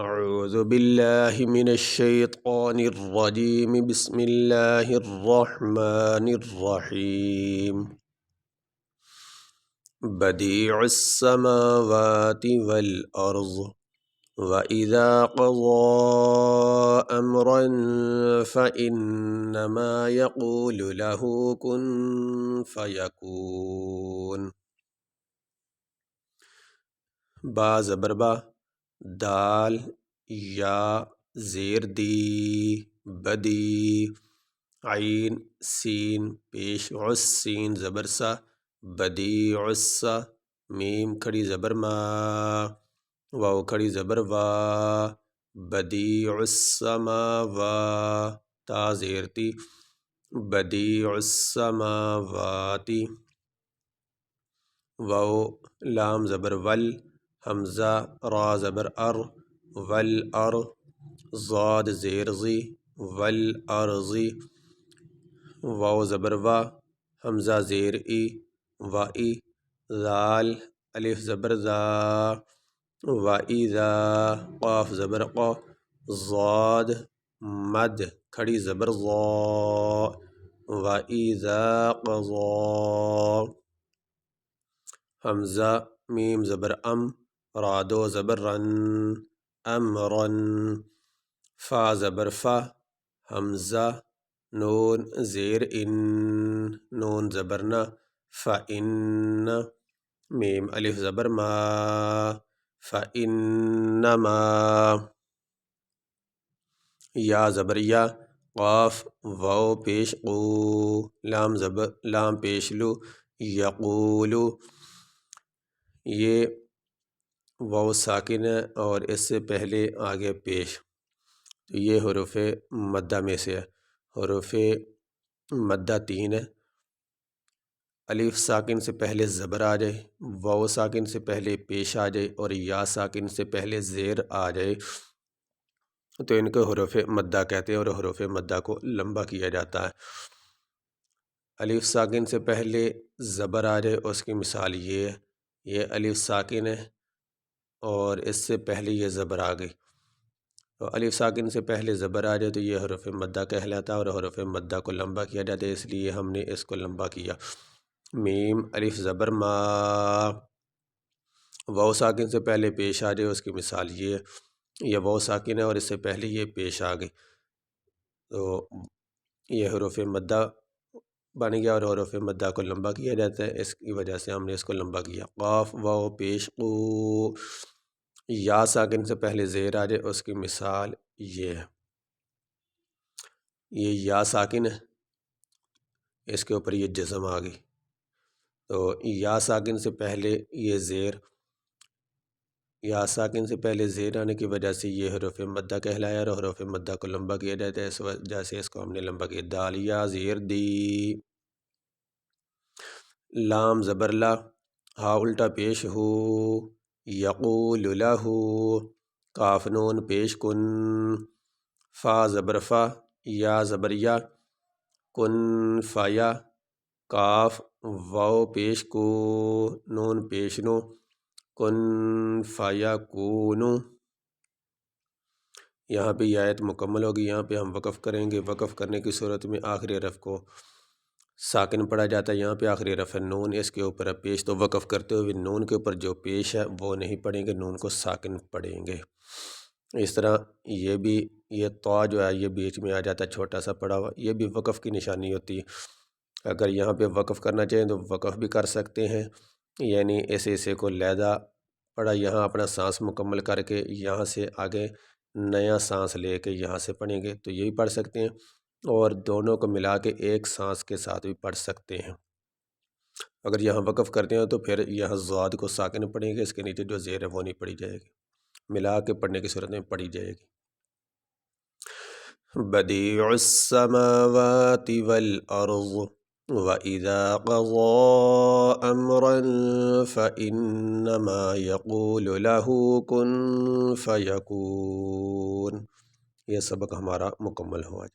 اعوذ باللہ من الشیطان الرجیم بسم اللہ الرحمن الرحیم بدیع السماوات والارض وَإِذَا قَضَىٰ أَمْرًا فَإِنَّمَا يَقُولُ لَهُ كُن فَيَكُونُ با زبر با، دال یا زیر دی، بدی، عین سین پیش عس سین زبر سا، بدیع السا، میم کھڑی زبر ما، واو کھڑی زبر وا، بدیع السماوا، تا زیر تی، بدیع السماواتی، واو لام زبر ول، حمزہ را زبر ار، والار، ضاد زیر زی، والارضی، واو زبر وا، حمزہ زیر ای، وائی، ذال الف زبر ذا، وَإِذَا قاف زبر قا، ضاد مد کھڑی زبر ضا، وَإِذَا قَضَىٰ، حمزہ میم زبر ام، را دو زبر رن، امرن، فا زبر فا، حمزہ نون زیر ان، نون زبر نا، فَإِنَّ، میم الف زبر ما، فَإِنَّمَا، یا زبر یا، قاف واو پیش قو، لام پیش لو، یقولو، یہ واو ساکن ہے اور اس سے پہلے آگے پیش، تو یہ حروف مدہ میں سے ہے۔ حروف مدہ تین ہے، الف ساکن سے پہلے زبر آ جائے، واو ساکن سے پہلے پیش آ جائے اور یا ساکن سے پہلے زیر آ جائے تو ان کو حروف مدہ کہتے ہیں اور حروف مدہ کو لمبا کیا جاتا ہے۔ الف ساکن سے پہلے زبر آ جائے اس کی مثال یہ ہے، یہ الف ساکن ہے اور اس سے پہلے یہ زبر آ گئی، تو الف ساکن سے پہلے زبر آ جائے تو یہ حروف مدہ کہلاتا ہے اور حروف مدہ کو لمبا کیا جاتا ہے، اس لیے ہم نے اس کو لمبا کیا۔ میم الف زبر ما، واو ساکن سے پہلے پیش آ جائے اس کی مثال یہ ہے، یہ واو ساکن ہے اور اس سے پہلے یہ پیش آ گئی تو یہ حروف مدہ بن گیا اور حروف مدہ کو لمبا کیا جاتا ہے، اس کی وجہ سے ہم نے اس کو لمبا کیا۔ قاف واو پیش قو، یا ساکن سے پہلے زیر آ جائے اس کی مثال یہ ہے، یہ یا ساکن ہے، اس کے اوپر یہ جزم آ گئی تو یا ساکن سے پہلے یہ زیر، یا ساکن سے پہلے زیر آنے کی وجہ سے یہ حروف مدہ کہلایا اور حروف مدہ کو لمبا کیا جاتا ہے، اس وجہ سے اس کو ہم نے لمبا کیا۔ دال یا زیر دی، لام زبر لا، ہا الٹا پیش ہو، یقول لہو، کاف نون پیش کن، فا زبر فا، یا زبر یا، کن فایا، کاف واو پیش کو، نون پیش نو، کن فایا کونو۔ یہاں پہ یہ آیت مکمل ہوگی، یہاں پہ ہم وقف کریں گے، وقف کرنے کی صورت میں آخری حرف کو ساکن پڑھا جاتا ہے، یہاں پہ آخری حرف ہے نون، اس کے اوپر ہے پیش، تو وقف کرتے ہوئے نون کے اوپر جو پیش ہے وہ نہیں پڑھیں گے، نون کو ساکن پڑھیں گے۔ اس طرح یہ بھی، یہ طا جو ہے یہ بیچ میں آ جاتا ہے چھوٹا سا پڑھا ہوا، یہ بھی وقف کی نشانی ہوتی ہے، اگر یہاں پہ وقف کرنا چاہیں تو وقف بھی کر سکتے ہیں، یعنی ایسے ایسے کو لیدہ پڑھا، یہاں اپنا سانس مکمل کر کے یہاں سے آگے نیا سانس لے کے یہاں سے پڑھیں گے تو یہ بھی پڑھ سکتے ہیں، اور دونوں کو ملا کے ایک سانس کے ساتھ بھی پڑھ سکتے ہیں۔ اگر یہاں وقف کرتے ہیں تو پھر یہاں ضاد کو ساکن پڑھیں گے، اس کے نیچے جو زیر ہے وہ نہیں پڑھی جائے گی، ملا کے پڑھنے کی صورت میں پڑھی جائے گی۔ بدیع السماوات والارض وَإِذَا قَضَىٰ أَمْرًا فَإِنَّمَا يَقُولُ لَهُ كُن فَيَكُونُ۔ یہ سبق ہمارا مکمل ہوا۔